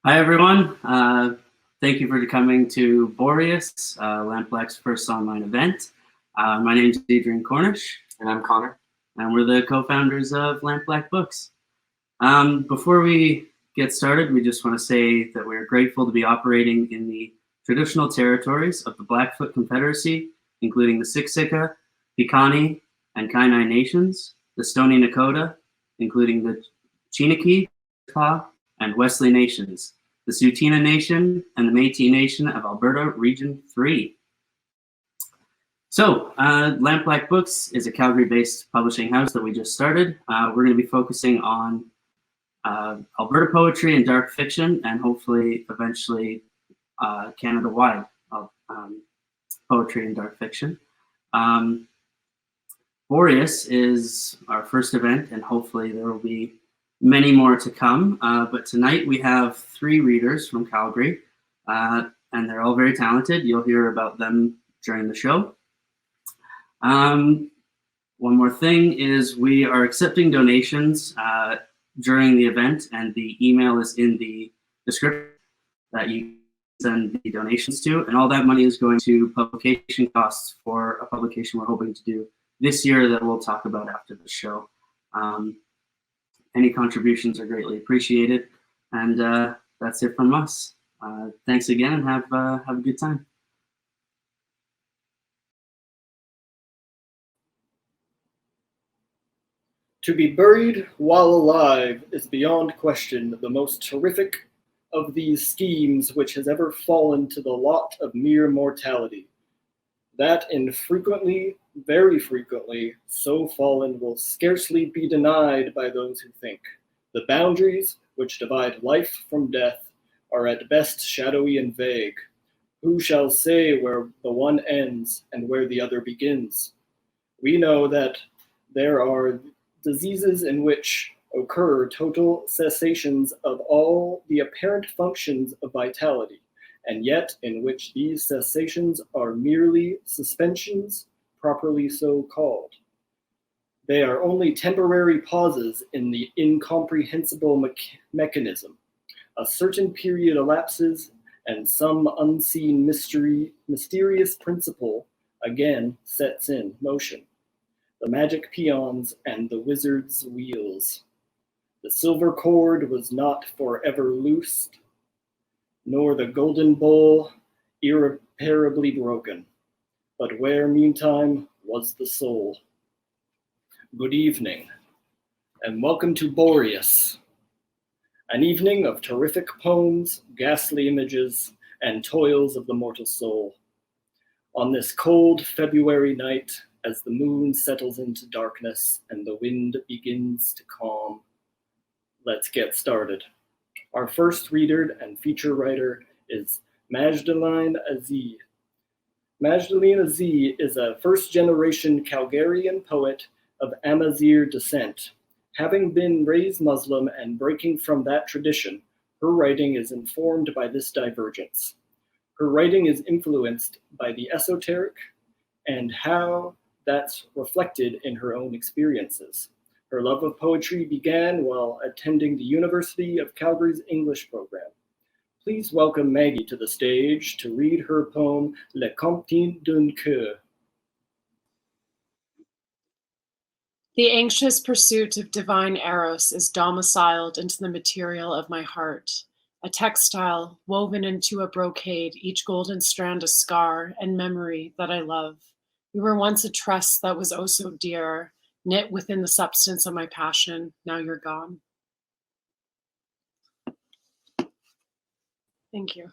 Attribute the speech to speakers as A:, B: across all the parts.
A: Hi, everyone. Thank you for coming to Boreas, Lampblack's first online event. My name is Adrian Cornish.
B: And I'm Connor.
A: And we're the co-founders of Lampblack Books. Before we get started, we just want to say that we're grateful to be operating in the traditional territories of the Blackfoot Confederacy, including the Siksika, Piikani, and Kainai nations, the Stoney Nakoda, including the Chiniki, and Wesley nations, the Tsuut'ina Nation, and the Métis Nation of Alberta, Region 3. So, Lampblack Books is a Calgary-based publishing house that we just started. We're going to be focusing on Alberta poetry and dark fiction, and hopefully, eventually, Canada-wide poetry and dark fiction. Boreas is our first event, and hopefully there will be many more to come. But tonight we have 3 readers from Calgary, and they're all very talented. You'll hear about them during the show. One more thing is we are accepting donations during the event, and the email is in the description that you send the donations to, and all that money is going to publication costs for a publication we're hoping to do this year that we'll talk about after the show. Any contributions are greatly appreciated, and that's it from us. Thanks again, and have a good time.
C: To be buried while alive is beyond question the most terrific of these schemes which has ever fallen to the lot of mere mortality. That infrequently, very frequently, so fallen will scarcely be denied by those who think. The boundaries which divide life from death are at best shadowy and vague. Who shall say where the one ends and where the other begins? We know that there are diseases in which occur total cessations of all the apparent functions of vitality, and yet in which these cessations are merely suspensions, properly so called. They are only temporary pauses in the incomprehensible mechanism. A certain period elapses, and some unseen mysterious principle again sets in motion. The magic peons and the wizard's wheels. The silver cord was not forever loosed, nor the golden bowl irreparably broken, but where meantime was the soul. Good evening, and welcome to Boreas, an evening of terrific poems, ghastly images, and toils of the mortal soul. On this cold February night, as the moon settles into darkness and the wind begins to calm, let's get started. Our first reader and feature writer is Majdaline Aziz. Majdaline Aziz is a first-generation Calgarian poet of Amazigh descent. Having been raised Muslim and breaking from that tradition, her writing is informed by this divergence. Her writing is influenced by the esoteric and how that's reflected in her own experiences. Her love of poetry began while attending the University of Calgary's English program. Please welcome Maggie to the stage to read her poem, Le Comptine d'un Coeur.
D: The anxious pursuit of divine eros is domiciled into the material of my heart, a textile woven into a brocade, each golden strand a scar and memory that I love. We were once a trust that was oh so dear, knit within the substance of my passion. Now you're gone. Thank you.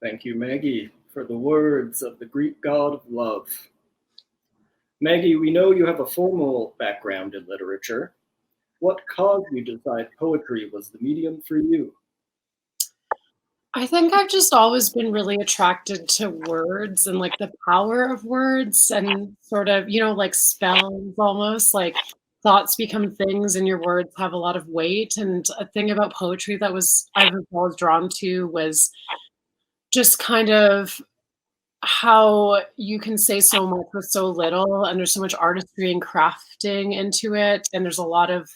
C: Thank you, Maggie, for the words of the Greek god of love. Maggie, we know you have a formal background in literature. What caused you to decide poetry was the medium for you?
D: I think I've just always been really attracted to words and like the power of words and sort of, like spells almost, like thoughts become things and your words have a lot of weight. And a thing about poetry that I was drawn to was just kind of how you can say so much with so little, and there's so much artistry and crafting into it. And there's a lot of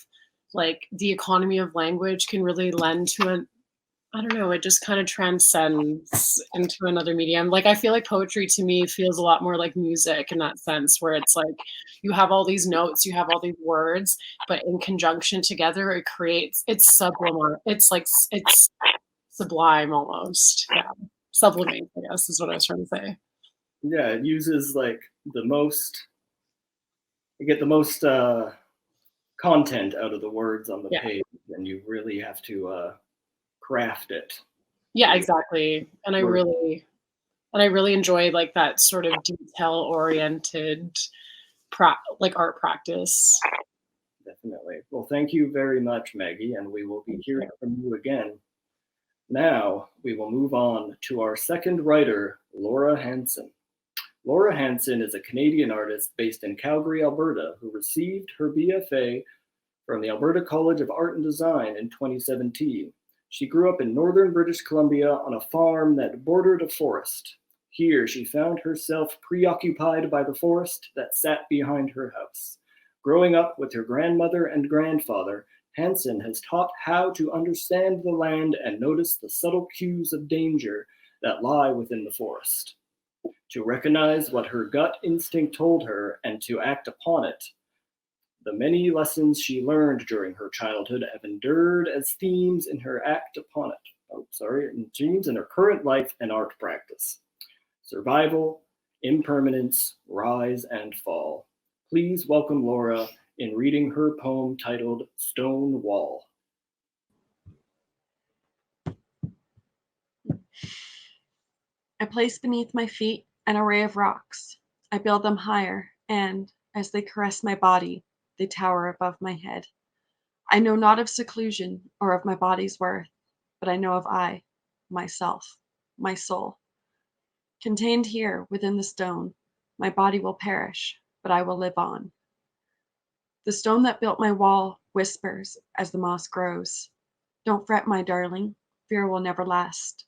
D: like the economy of language can really lend to I don't know, it just kind of transcends into another medium. Like, I feel like poetry to me feels a lot more like music in that sense, where it's like you have all these notes, you have all these words, but in conjunction together, it creates, it's sublime. It's like, it's sublime almost. Yeah. Sublimate, I guess, is what I was trying to say.
C: Yeah, it uses like the most, you get the most content out of the words on the
D: Yeah.
C: page, and you really have to craft it.
D: Yeah, exactly. And I really enjoy like that sort of detail oriented like art practice.
C: Definitely. Well, thank you very much, Maggie, and we will be hearing from you again. Now we will move on to our second writer, Laura Hansen. Laura Hansen is a Canadian artist based in Calgary, Alberta, who received her BFA from the Alberta College of Art and Design in 2017. She grew up in northern British Columbia on a farm that bordered a forest. Here, she found herself preoccupied by the forest that sat behind her house. Growing up with her grandmother and grandfather, Hansen has taught how to understand the land and notice the subtle cues of danger that lie within the forest. To recognize what her gut instinct told her and to act upon it. The many lessons she learned during her childhood have endured as themes in her themes in her current life and art practice. Survival, impermanence, rise and fall. Please welcome Laura in reading her poem titled Stone Wall.
B: I place beneath my feet an array of rocks. I build them higher, and, as they caress my body, they tower above my head. I know not of seclusion or of my body's worth, but I know of I, myself, my soul. Contained here within the stone, my body will perish, but I will live on. The stone that built my wall whispers as the moss grows. Don't fret, my darling, fear will never last.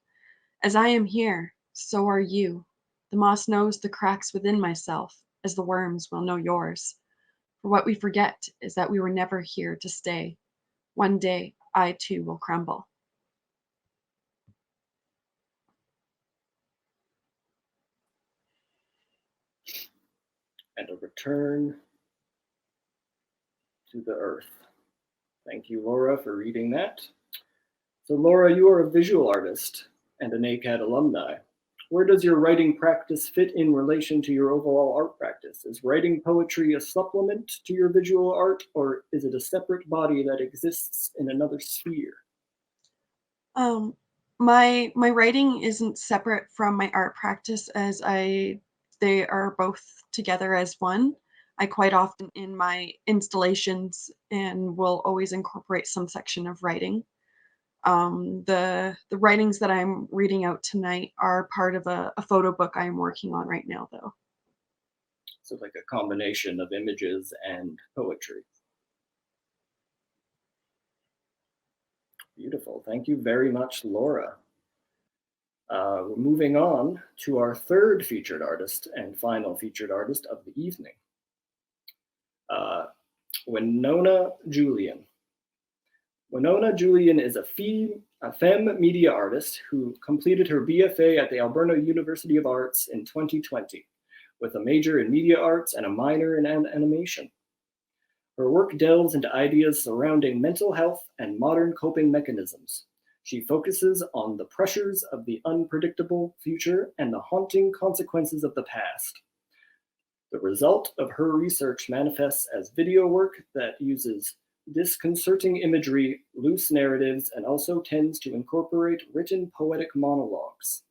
B: As I am here, so are you. The moss knows the cracks within myself, as the worms will know yours. For what we forget is that we were never here to stay. One day, I too will crumble.
C: And a return to the earth. Thank you, Laura, for reading that. So, Laura, you are a visual artist and an ACAD alumni. Where does your writing practice fit in relation to your overall art practice? Is writing poetry a supplement to your visual art, or is it a separate body that exists in another sphere?
B: My writing isn't separate from my art practice, as they are both together as one. I quite often in my installations and will always incorporate some section of writing. The writings that I'm reading out tonight are part of a photo book I'm working on right now, though.
C: So like a combination of images and poetry. Beautiful. Thank you very much, Laura. We're moving on to our third featured artist and final featured artist of the evening. Winona Julian. Winona Julian is a femme media artist who completed her BFA at the Alberta University of Arts in 2020, with a major in media arts and a minor in animation. Her work delves into ideas surrounding mental health and modern coping mechanisms. She focuses on the pressures of the unpredictable future and the haunting consequences of the past. The result of her research manifests as video work that uses disconcerting imagery, loose narratives, and also tends to incorporate written poetic monologues.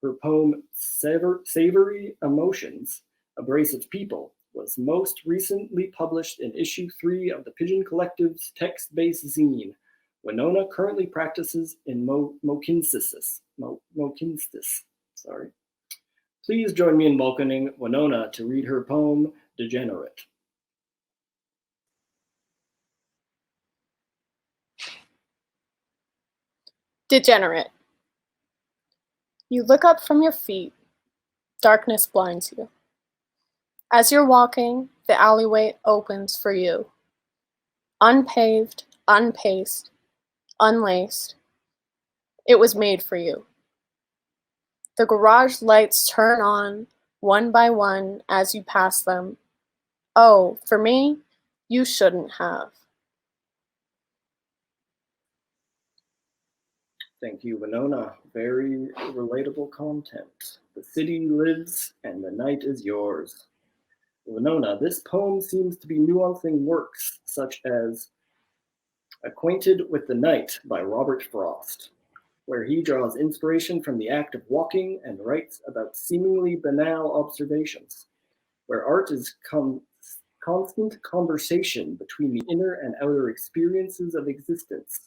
C: Her poem, Savory Emotions, Abrasive People, was most recently published in issue 3 of the Pigeon Collective's text-based zine. Winona currently practices in Mohkinstsis. Please join me in welcoming Winona to read her poem, Degenerate.
E: Degenerate. You look up from your feet. Darkness blinds you. As you're walking, the alleyway opens for you. Unpaved, unpaced, unlaced. It was made for you. The garage lights turn on, one by one, as you pass them. Oh, for me, you shouldn't have.
C: Thank you, Winona. Very relatable content. The city lives and the night is yours. Winona, this poem seems to be nuancing works such as Acquainted with the Night by Robert Frost, where he draws inspiration from the act of walking and writes about seemingly banal observations, where art is constant conversation between the inner and outer experiences of existence.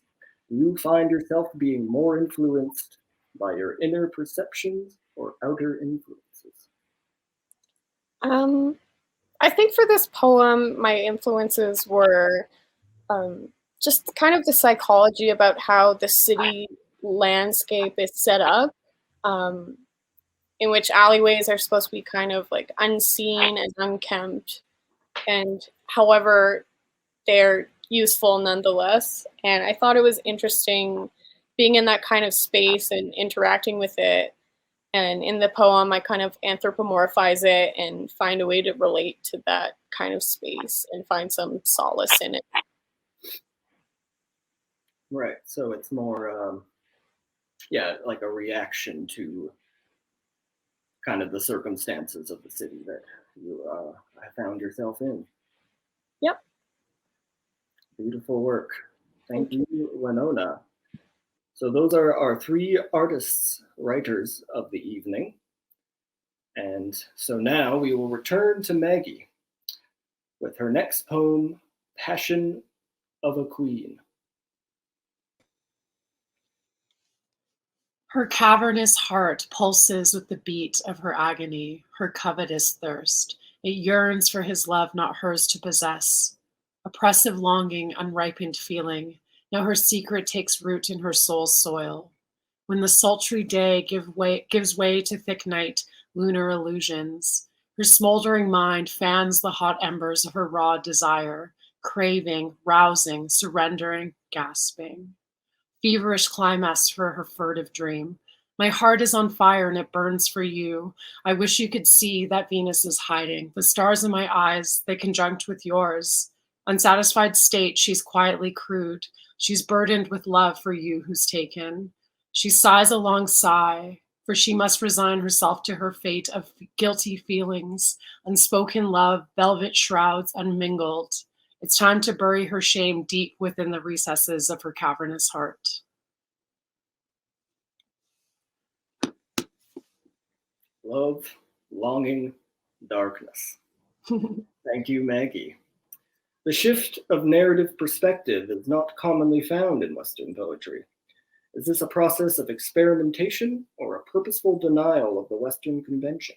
C: Do you find yourself being more influenced by your inner perceptions or outer influences?
E: I think for this poem, my influences were just kind of the psychology about how the city landscape is set up, in which alleyways are supposed to be kind of like unseen and unkempt, and however, they're useful nonetheless. And I thought it was interesting being in that kind of space and interacting with it. And in the poem, I kind of anthropomorphize it and find a way to relate to that kind of space and find some solace in it.
C: Right. So it's more, like a reaction to kind of the circumstances of the city that you found yourself in.
E: Yep.
C: Beautiful work. Thank you, Winona. So those are our three artists, writers of the evening. And so now we will return to Maggie with her next poem, Passion of a Queen.
D: Her cavernous heart pulses with the beat of her agony, her covetous thirst. It yearns for his love, not hers to possess. Oppressive longing, unripened feeling. Now her secret takes root in her soul's soil. When the sultry day gives way to thick night, lunar illusions, her smoldering mind fans the hot embers of her raw desire, craving, rousing, surrendering, gasping. Feverish climax for her furtive dream. My heart is on fire and it burns for you. I wish you could see that Venus is hiding. The stars in my eyes, they conjunct with yours. Unsatisfied state, she's quietly crude. She's burdened with love for you who's taken. She sighs a long sigh, for she must resign herself to her fate of guilty feelings, unspoken love, velvet shrouds unmingled. It's time to bury her shame deep within the recesses of her cavernous heart.
C: Love, longing, darkness. Thank you, Maggie. The shift of narrative perspective is not commonly found in Western poetry. Is this a process of experimentation or a purposeful denial of the Western convention?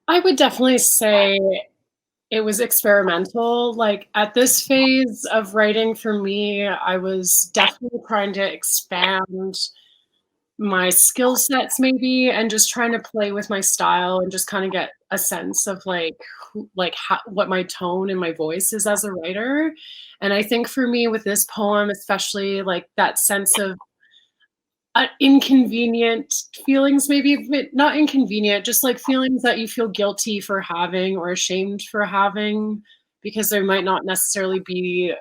D: I would definitely say it was experimental. Like at this phase of writing for me, I was definitely trying to expand my skill sets maybe and just trying to play with my style and just kind of get a sense of what my tone and my voice is as a writer. And I think for me with this poem, especially like that sense of inconvenient feelings, maybe not inconvenient, just like feelings that you feel guilty for having or ashamed for having because they might not necessarily be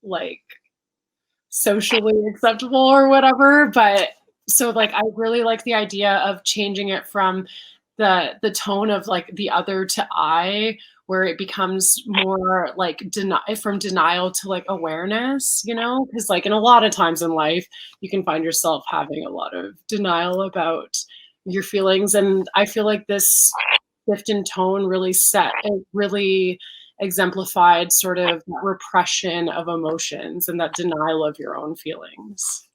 D: like socially acceptable or whatever. But so like I really like the idea of changing it from the tone of like the other to I, where it becomes more like from denial to like awareness, because like in a lot of times in life you can find yourself having a lot of denial about your feelings, and I feel like this shift in tone really exemplified sort of that repression of emotions and that denial of your own feelings.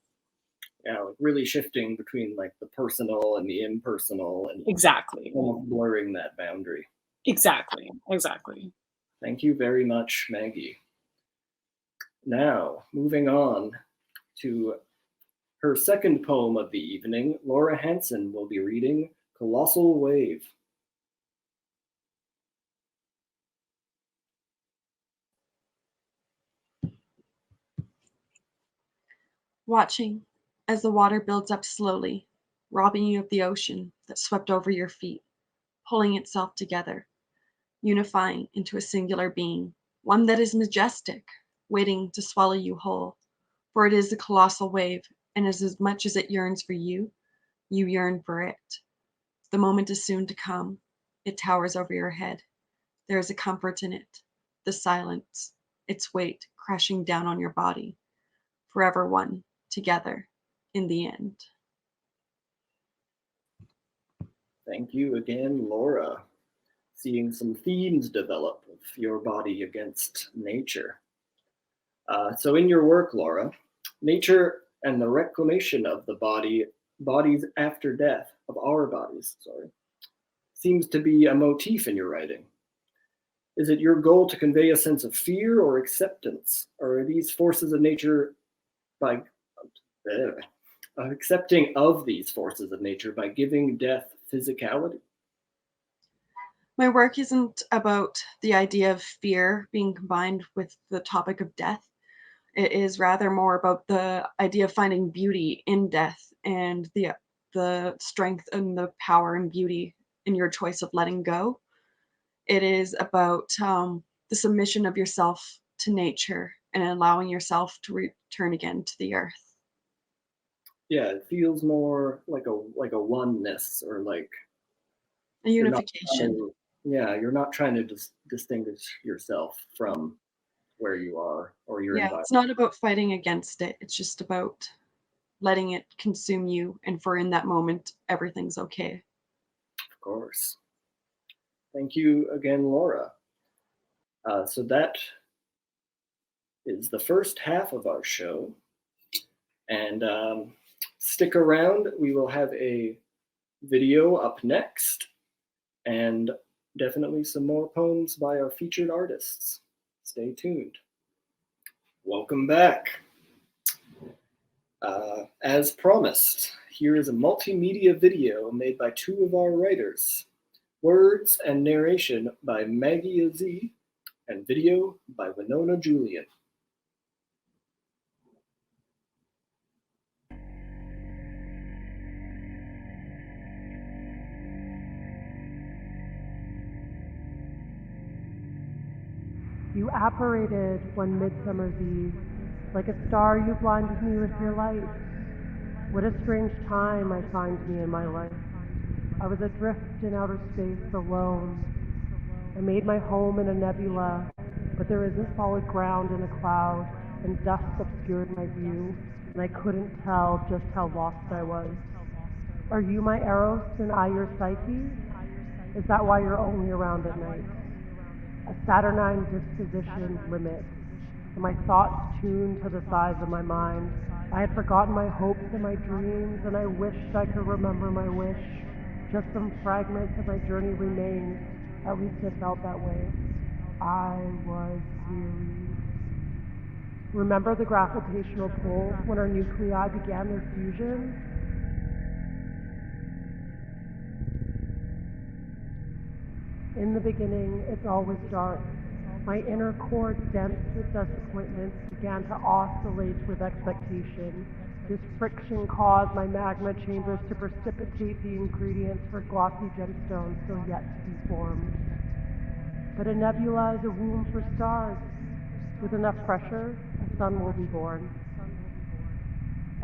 C: Yeah, like really shifting between like the personal and the impersonal and
D: Exactly.
C: almost blurring that boundary.
D: Exactly.
C: Thank you very much, Maggie. Now, moving on to her second poem of the evening, Laura Hansen will be reading Colossal Wave.
B: Watching as the water builds up slowly, robbing you of the ocean that swept over your feet, pulling itself together, unifying into a singular being, one that is majestic, waiting to swallow you whole. For it is a colossal wave, and as much as it yearns for you, you yearn for it. The moment is soon to come. It towers over your head. There is a comfort in it, the silence, its weight crashing down on your body, forever one, together, in the end.
C: Thank you again, Laura. Seeing some themes develop with your body against nature. So in your work, Laura, nature and the reclamation of the bodies after death, of our bodies, seems to be a motif in your writing. Is it your goal to convey a sense of fear or acceptance? Or are these forces of nature by accepting of these forces of nature by giving death physicality?
B: My work isn't about the idea of fear being combined with the topic of death. It is rather more about the idea of finding beauty in death and the strength and the power and beauty in your choice of letting go. It is about the submission of yourself to nature and allowing yourself to return again to the earth.
C: Yeah, it feels more like a oneness, or like
B: A unification.
C: you're not trying to distinguish yourself from where you are or your environment.
B: It's not about fighting against it. It's just about letting it consume you, and for in that moment, everything's okay.
C: Of course. Thank you again, Laura. So that is the first half of our show. And stick around. We will have a video up next, and definitely some more poems by our featured artists. Stay tuned. Welcome back. As promised, here is a multimedia video made by two of our writers. Words and narration by Maggie Azee, and video by Winona Julian.
F: You apparated one midsummer's eve, like a star you blinded me with your light. What a strange time I find me in my life. I was adrift in outer space alone. I made my home in a nebula, but there isn't solid ground in a cloud, and dust obscured my view, and I couldn't tell just how lost I was. Are you my Eros and I your Psyche? Is that why you're only around at night? A saturnine disposition limit, and my thoughts tuned to the size of my mind. I had forgotten my hopes and my dreams, and I wished I could remember my wish. Just some fragments of my journey remained. At least it felt that way. I was weary. Remember the gravitational pull when our nuclei began their fusion? In the beginning, it's always dark. My inner core, dense with disappointment, began to oscillate with expectation. This friction caused my magma chambers to precipitate the ingredients for glossy gemstones still yet to be formed. But a nebula is a womb for stars. With enough pressure, a sun will be born.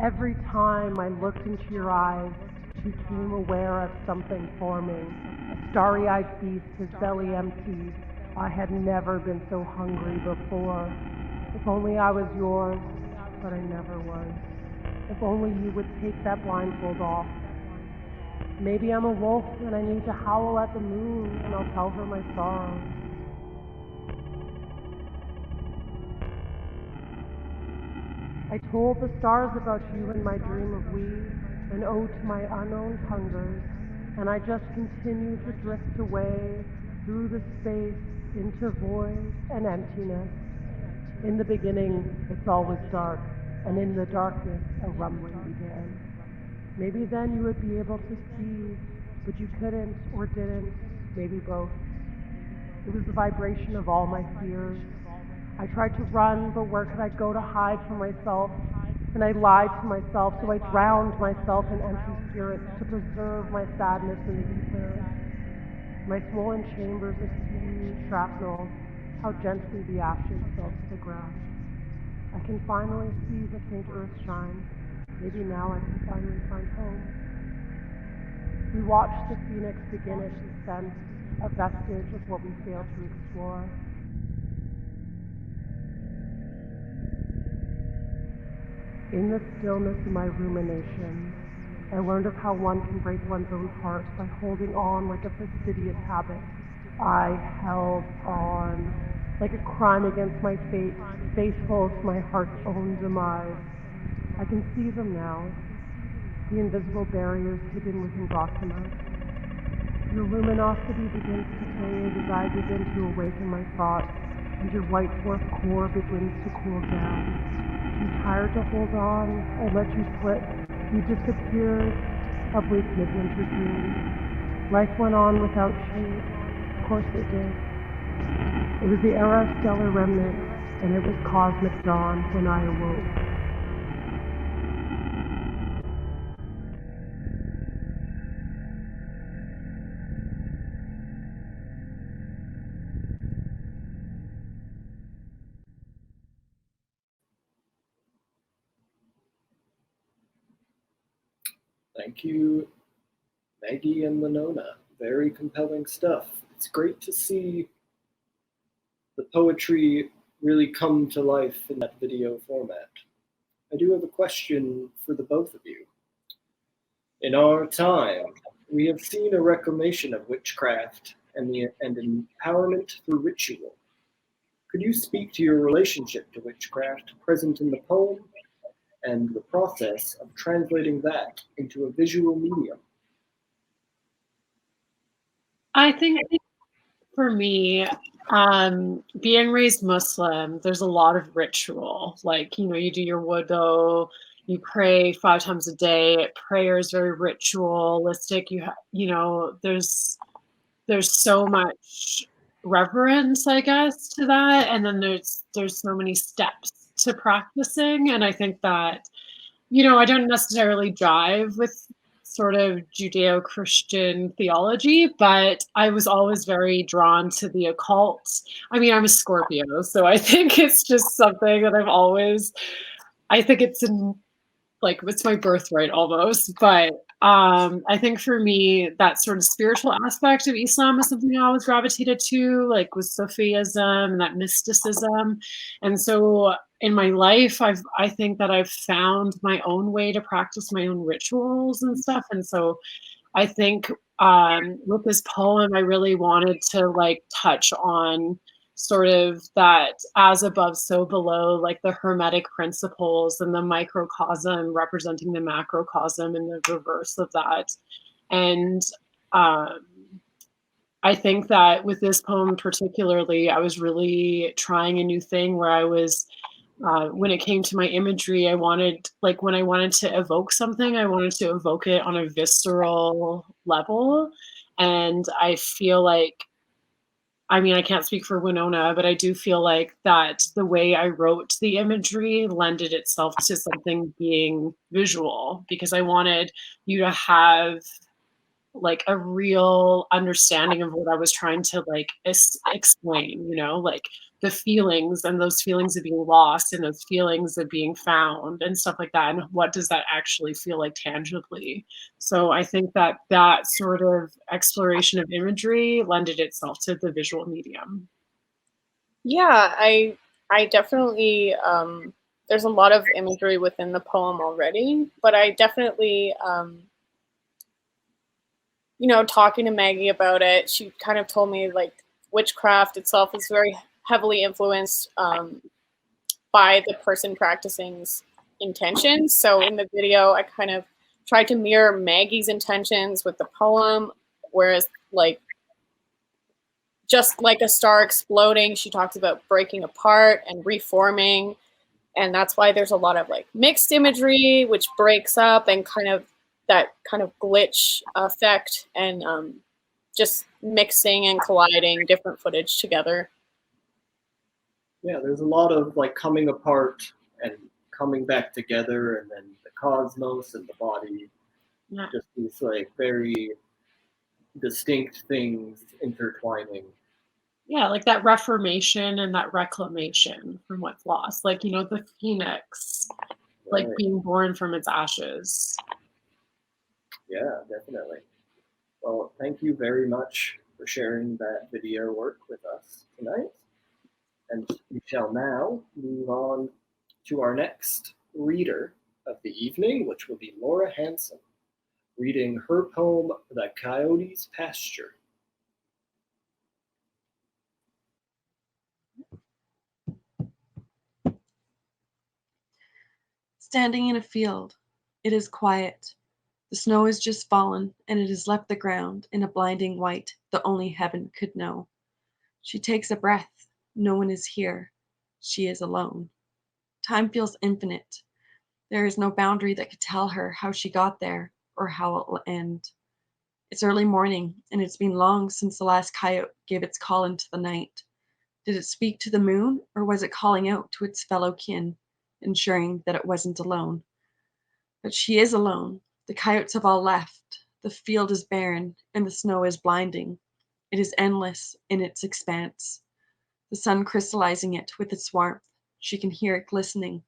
F: Every time I looked into your eyes, I became aware of something forming. A starry-eyed beast, his belly empty. I had never been so hungry before. If only I was yours, but I never was. If only you would take that blindfold off. Maybe I'm a wolf and I need to howl at the moon, and I'll tell her my sorrows. I told the stars about you in my dream of we, an ode to my unowned hungers, and I just continue to drift away through the space into void and emptiness. In the beginning, it's always dark, and in the darkness, a rumbling began. Maybe then you would be able to see, but you couldn't or didn't, maybe both. It was the vibration of all my fears. I tried to run, but where could I go to hide from myself? And I lied to myself, so I drowned myself in empty spirits to preserve my sadness in the ether. My swollen chambers of steamy shrapnel, how gently the ashes fell to the ground. I can finally see the faint earth shine. Maybe now I can finally find home. We watched the phoenix begin its ascent, a vestige of what we failed to explore. In the stillness of my ruminations, I learned of how one can break one's own heart by holding on like a fastidious habit. I held on like a crime against my fate, faithful to my heart's own demise. I can see them now, the invisible barriers hidden within gossamer. Your luminosity begins to fade as I begin to awaken my thoughts, and your white dwarf core begins to cool down. Too tired to hold on, I let you slip. You disappeared, a bleak midwinter dream. Life went on without you. Of course it did. It was the era of stellar remnants, and it was cosmic dawn when I awoke.
C: Thank you, Maggie and Winona. Very compelling stuff. It's great to see the poetry really come to life in that video format. I do have a question for the both of you. In our time, we have seen a reclamation of witchcraft and empowerment through ritual. Could you speak to your relationship to witchcraft present in the poem and the process of translating that into a visual medium?
D: I think for me, being raised Muslim, there's a lot of ritual. Like, you do your wudu, you pray 5 times a day. Prayer is very ritualistic. There's so much reverence, I guess, to that, and then there's so many steps to practicing. And I think that I don't necessarily jive with sort of Judeo-Christian theology, but I was always very drawn to the occult. I mean, I'm a Scorpio, so I think it's just something that I think it's it's my birthright almost. But I think for me, that sort of spiritual aspect of Islam is something I always gravitated to, like with Sufism and that mysticism. And so in my life, I think that I've found my own way to practice my own rituals and stuff. And so I think with this poem, I really wanted to touch on sort of that as above, so below, like the Hermetic principles and the microcosm representing the macrocosm and the reverse of that. And I think that with this poem particularly, I was really trying a new thing where I was, when it came to my imagery, when I wanted to evoke something, I wanted to evoke it on a visceral level. And I feel like, I can't speak for Winona, but I do feel like that the way I wrote the imagery lended itself to something being visual, because I wanted you to have a real understanding of what I was trying to explain, the feelings, and those feelings of being lost and those feelings of being found and stuff like that. And what does that actually feel like tangibly? So I think that sort of exploration of imagery lended itself to the visual medium.
E: Yeah, I definitely, there's a lot of imagery within the poem already, but I definitely, talking to Maggie about it, she kind of told me witchcraft itself is very heavily influenced by the person practicing's intentions. So in the video, I kind of tried to mirror Maggie's intentions with the poem, whereas just like a star exploding, she talks about breaking apart and reforming. And that's why there's a lot of mixed imagery, which breaks up and that kind of glitch effect, and just mixing and colliding different footage together.
C: Yeah, there's a lot of coming apart and coming back together, and then the cosmos and the body,
D: Yeah.
C: just these like very distinct things intertwining.
D: Yeah, like that reformation and that reclamation from what's lost. Like, the phoenix, like
C: Right.
D: being born from its ashes.
C: Yeah, definitely. Well, thank you very much for sharing that video work with us tonight. And we shall now move on to our next reader of the evening, which will be Laura Hanson, reading her poem, The Coyote's Pasture.
B: Standing in a field, it is quiet. The snow has just fallen, and it has left the ground in a blinding white that only heaven could know. She takes a breath. No one is here. She is alone. Time feels infinite. There is no boundary that could tell her how she got there or how it will end. It's early morning, and it's been long since the last coyote gave its call into the night. Did it speak to the moon, or was it calling out to its fellow kin, ensuring that it wasn't alone? But she is alone. The coyotes have all left. The field is barren, and the snow is blinding. It is endless in its expanse. The sun crystallizing it with its warmth. She can hear it glistening,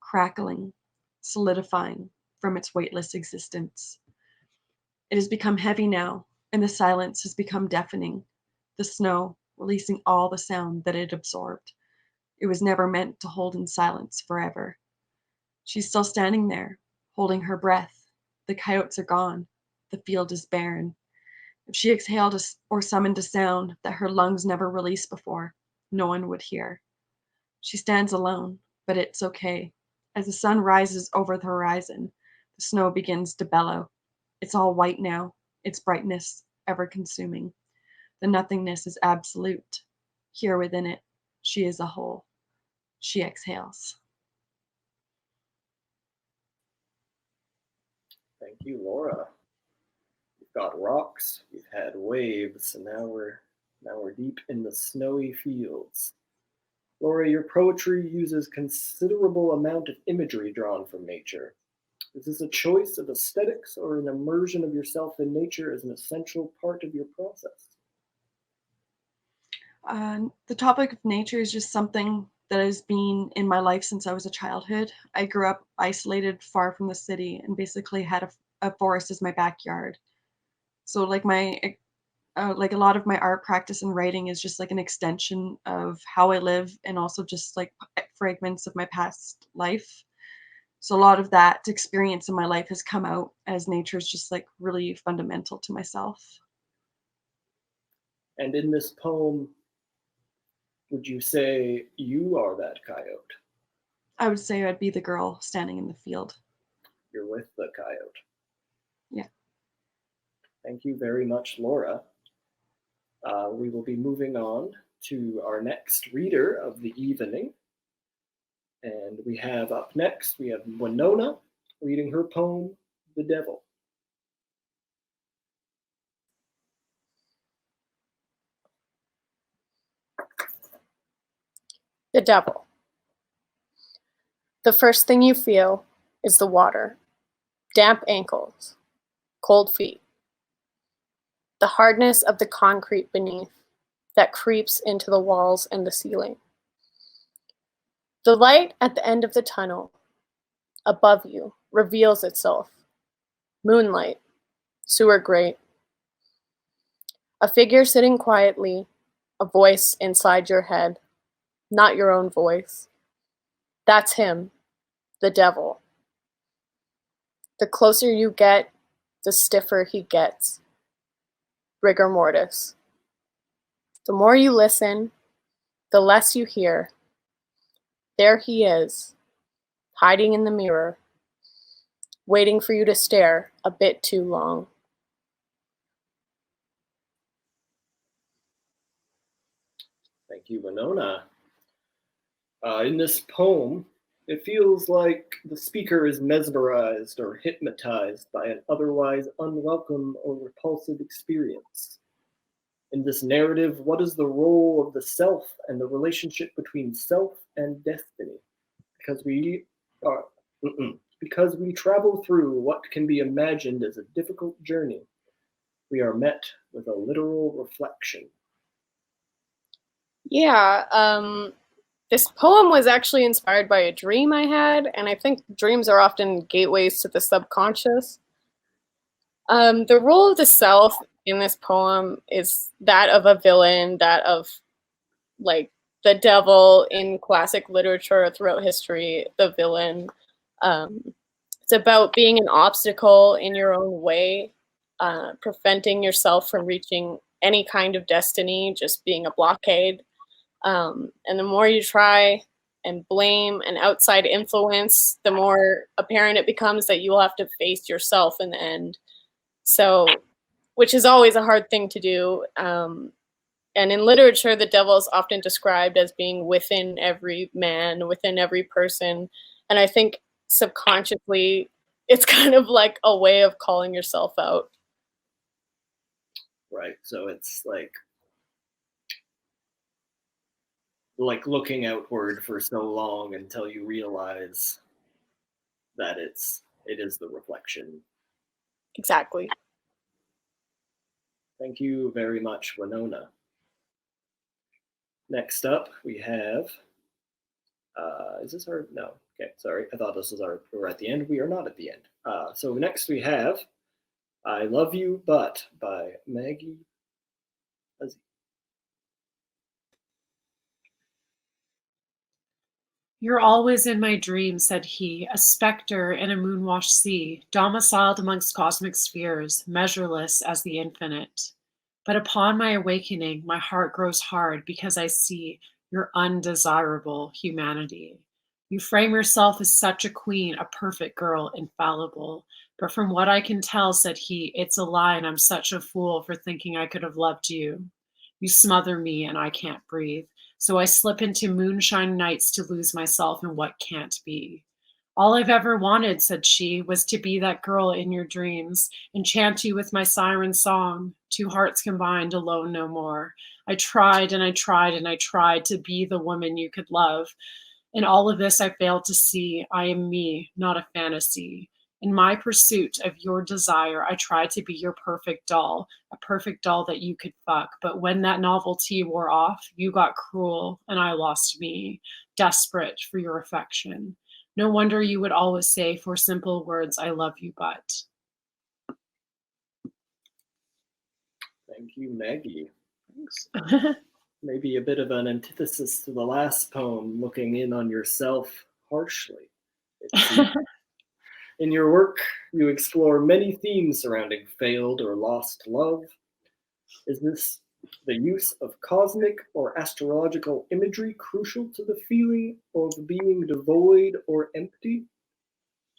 B: crackling, solidifying from its weightless existence. It has become heavy now, and the silence has become deafening. The snow releasing all the sound that it absorbed. It was never meant to hold in silence forever. She's still standing there, holding her breath. The coyotes are gone. The field is barren. If she exhaled or summoned a sound that her lungs never released before, no one would hear. She stands alone, but it's okay. As the sun rises over the horizon, the snow begins to bellow. It's all white now, its brightness ever-consuming. The nothingness is absolute. Here within it, she is a whole. She exhales.
C: Thank you, Laura. We've got rocks, we've had waves, and now we're deep in the snowy fields. Laura, your poetry uses considerable amount of imagery drawn from nature. Is this a choice of aesthetics or an immersion of yourself in nature as an essential part of your process?
B: The topic of nature is just something that has been in my life since I was a childhood. I grew up isolated far from the city and basically had a forest as my backyard. So like like a lot of my art practice and writing is just like an extension of how I live and also just like fragments of my past life. So a lot of that experience in my life has come out as nature is just like really fundamental to myself.
C: And in this poem, would you say you are that coyote?
B: I would say I'd be the girl standing in the field.
C: You're with the coyote.
B: Yeah.
C: Thank you very much, Laura. We will be moving on to our next reader of the evening. And we have up next, we have Winona reading her poem, The Devil.
E: The devil. The first thing you feel is the water, damp ankles, cold feet, the hardness of the concrete beneath that creeps into the walls and the ceiling. The light at the end of the tunnel, above you, reveals itself. Moonlight, sewer grate. A figure sitting quietly, a voice inside your head, not your own voice. That's him, the devil. The closer you get, the stiffer he gets. Rigor mortis. The more you listen, the less you hear. There he is, hiding in the mirror, waiting for you to stare a bit too long.
C: Thank you, Winona. In this poem, it feels like the speaker is mesmerized or hypnotized by an otherwise unwelcome or repulsive experience. In this narrative, what is the role of the self and the relationship between self and destiny? Because we Uh, because we travel through what can be imagined as a difficult journey, we are met with a literal reflection.
E: Yeah, this poem was actually inspired by a dream I had, and I think dreams are often gateways to the subconscious. The role of the self in this poem is that of a villain, that of like the devil in classic literature throughout history, the villain. It's about being an obstacle in your own way, preventing yourself from reaching any kind of destiny, just being a blockade. And the more you try and blame an outside influence, the more apparent it becomes that you will have to face yourself in the end. So, which is always a hard thing to do. And in literature, the devil is often described as being within every man, within every person. And I think subconsciously, it's kind of like a way of calling yourself out.
C: Right. So it's like looking outward for so long until you realize that it is the reflection.
E: Exactly.
C: Thank you very much, Winona. Next up, we have, is this our, no, okay, sorry. I thought this was we're at the end. We are not at the end. So next we have I Love You, But by Maggie.
D: You're always in my dreams, said he, a specter in a moon-washed sea, domiciled amongst cosmic spheres, measureless as the infinite. But upon my awakening, my heart grows hard because I see your undesirable humanity. You frame yourself as such a queen, a perfect girl, infallible. But from what I can tell, said he, it's a lie, and I'm such a fool for thinking I could have loved you. You smother me, and I can't breathe. So I slip into moonshine nights to lose myself in what can't be. All I've ever wanted, said she, was to be that girl in your dreams, enchant you with my siren song, two hearts combined, alone no more. I tried and I tried and I tried to be the woman you could love. In all of this, I failed to see I am me, not a fantasy. In my pursuit of your desire, I tried to be your perfect doll, a perfect doll that you could fuck. But when that novelty wore off, you got cruel and I lost me, desperate for your affection. No wonder you would always say for simple words, I love you, but.
C: Thank you, Maggie.
D: Thanks.
C: Maybe a bit of an antithesis to the last poem, looking in on yourself harshly. In your work, you explore many themes surrounding failed or lost love. Is this the use of cosmic or astrological imagery crucial to the feeling of being devoid or empty?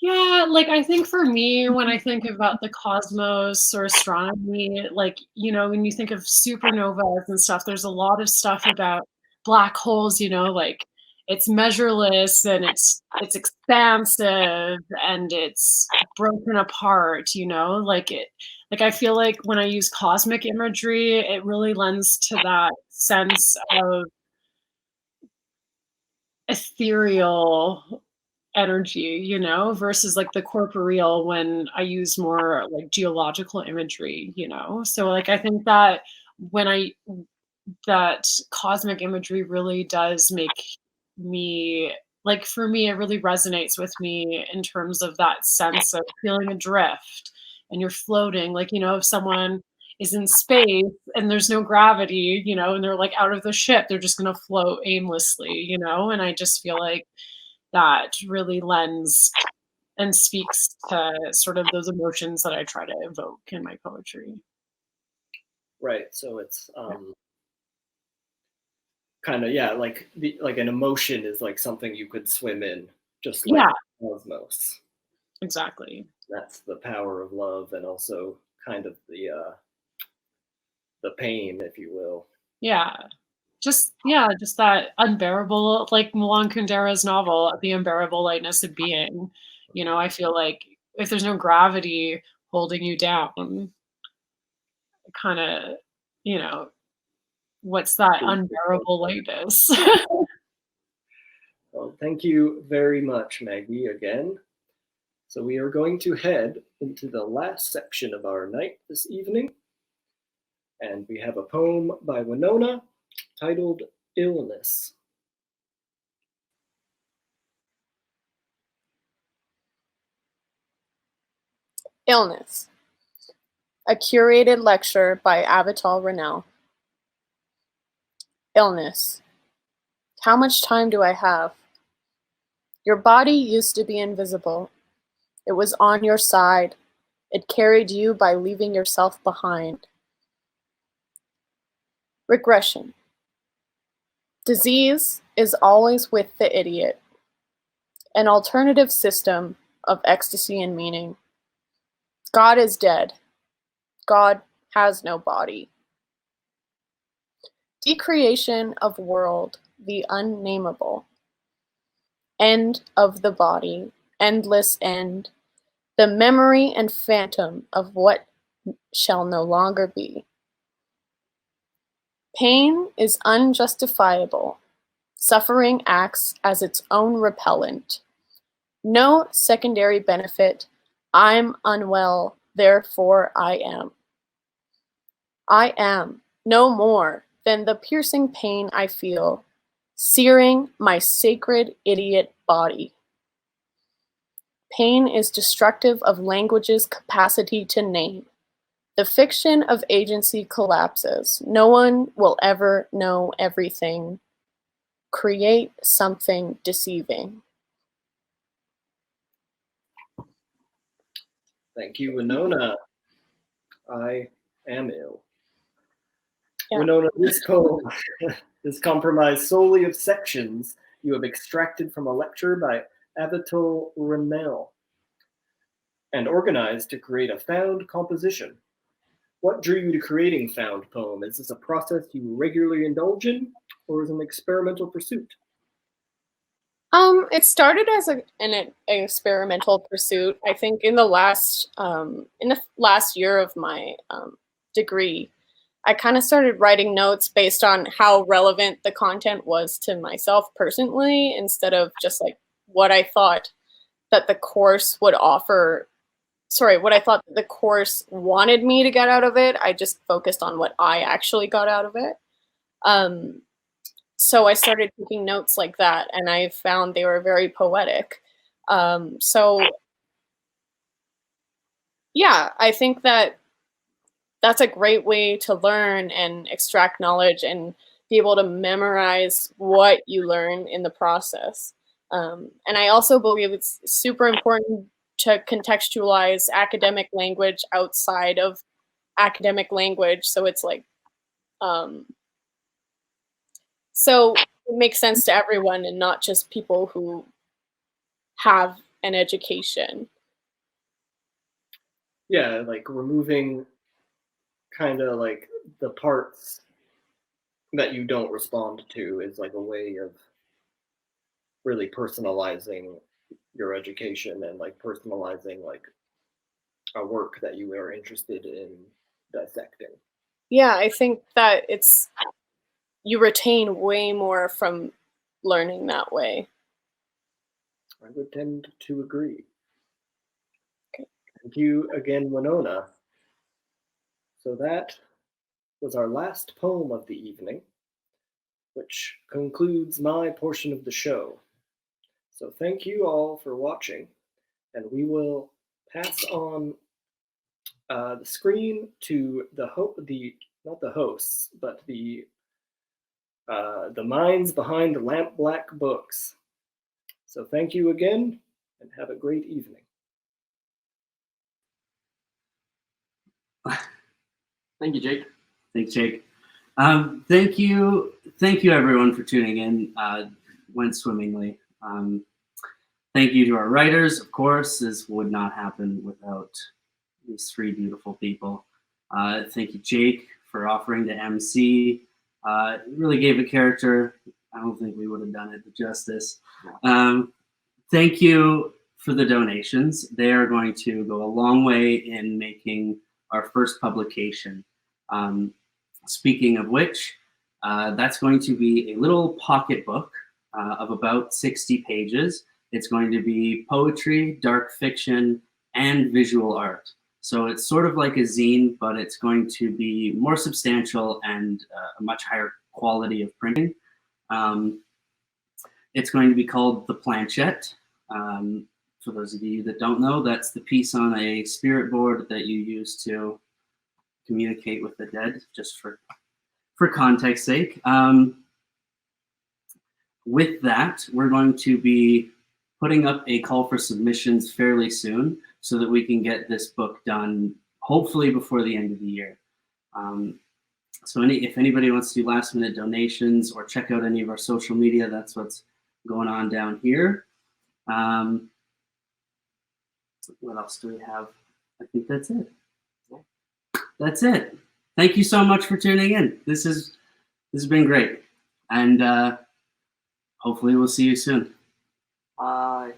D: Yeah, like I think for me, when I think about the cosmos or astronomy, like, you know, when you think of supernovas and stuff, there's a lot of stuff about black holes, you know, like it's measureless and it's expansive and it's broken apart, you know, like I feel like when I use cosmic imagery, it really lends to that sense of ethereal energy, you know, versus like the corporeal when I use more like geological imagery, you know. So like I think that when that cosmic imagery really does make me, like, for me it really resonates with me in terms of that sense of feeling adrift and you're floating, like, you know, if someone is in space and there's no gravity, you know, and they're like out of the ship, they're just going to float aimlessly, you know. And I just feel like that really lends and speaks to sort of those emotions that I try to evoke in my poetry.
C: Right. So it's kind of, yeah, like like an emotion is like something you could swim in, just like cosmos.
D: Exactly.
C: That's the power of love, and also kind of the pain, if you will.
D: Just that unbearable, like Milan Kundera's novel, The Unbearable Lightness of Being. You know, I feel like if there's no gravity holding you down, kind of, you know, what's that unbearable lightness?
C: Well, thank you very much, Maggie, again. So we are going to head into the last section of our night this evening. And we have a poem by Winona titled Illness.
E: Illness. A curated lecture by Avital Ronell. Illness. How much time do I have? Your body used to be invisible. It was on your side. It carried you by leaving yourself behind. Regression. Disease is always with the idiot. An alternative system of ecstasy and meaning. God is dead. God has no body. Decreation of world, the unnameable. End of the body, endless end. The memory and phantom of what shall no longer be. Pain is unjustifiable. Suffering acts as its own repellent. No secondary benefit. I'm unwell, therefore I am. I am no more than the piercing pain I feel, searing my sacred idiot body. Pain is destructive of language's capacity to name. The fiction of agency collapses. No one will ever know everything. Create something deceiving.
C: Thank you, Winona. I am ill.
E: Yeah.
C: Winona, this poem is comprised solely of sections you have extracted from a lecture by Avital Ronell and organized to create a found composition. What drew you to creating found poem? Is this a process you regularly indulge in, or is it an experimental pursuit?
E: It started as an experimental pursuit. I think in the last year of my degree, I kind of started writing notes based on how relevant the content was to myself personally, instead of just like what I thought that the course would offer. Sorry, what I thought the course wanted me to get out of it. I just focused on what I actually got out of it. So I started taking notes like that, and I found they were very poetic. So yeah, I think that that's a great way to learn and extract knowledge and be able to memorize what you learn in the process. And I also believe it's super important to contextualize academic language outside of academic language. So it's like, so it makes sense to everyone and not just people who have an education.
C: Yeah, like removing kind of like the parts that you don't respond to is like a way of really personalizing your education and like personalizing like a work that you are interested in dissecting.
E: Yeah, I think that you retain way more from learning that way.
C: I would tend to agree.
E: Okay.
C: Thank you again, Winona. So that was our last poem of the evening, which concludes my portion of the show. So thank you all for watching, and we will pass on the screen to not the hosts, but the minds behind Lampblack Books. So thank you again, and have a great evening.
A: Thank you, Jake. Thanks, Jake. Thank you everyone for tuning in. Went swimmingly. Thank you to our writers, of course. This would not happen without these three beautiful people. Thank you, Jake, for offering to MC. It really gave a character. I don't think we would have done it justice. Thank you for the donations. They are going to go a long way in making our first publication. Speaking of which, that's going to be a little pocket book of about 60 pages. It's going to be poetry, dark fiction, and visual art. So it's sort of like a zine, but it's going to be more substantial and a much higher quality of printing. It's going to be called The Planchette. For those of you that don't know, that's the piece on a spirit board that you use to communicate with the dead, just for context sake. With that, we're going to be putting up a call for submissions fairly soon so that we can get this book done, hopefully before the end of the year. So if anybody wants to do last minute donations or check out any of our social media, that's what's going on down here. What else do we have? I think that's it. That's it. Thank you so much for tuning in. This has been great. And hopefully we'll see you soon. Bye.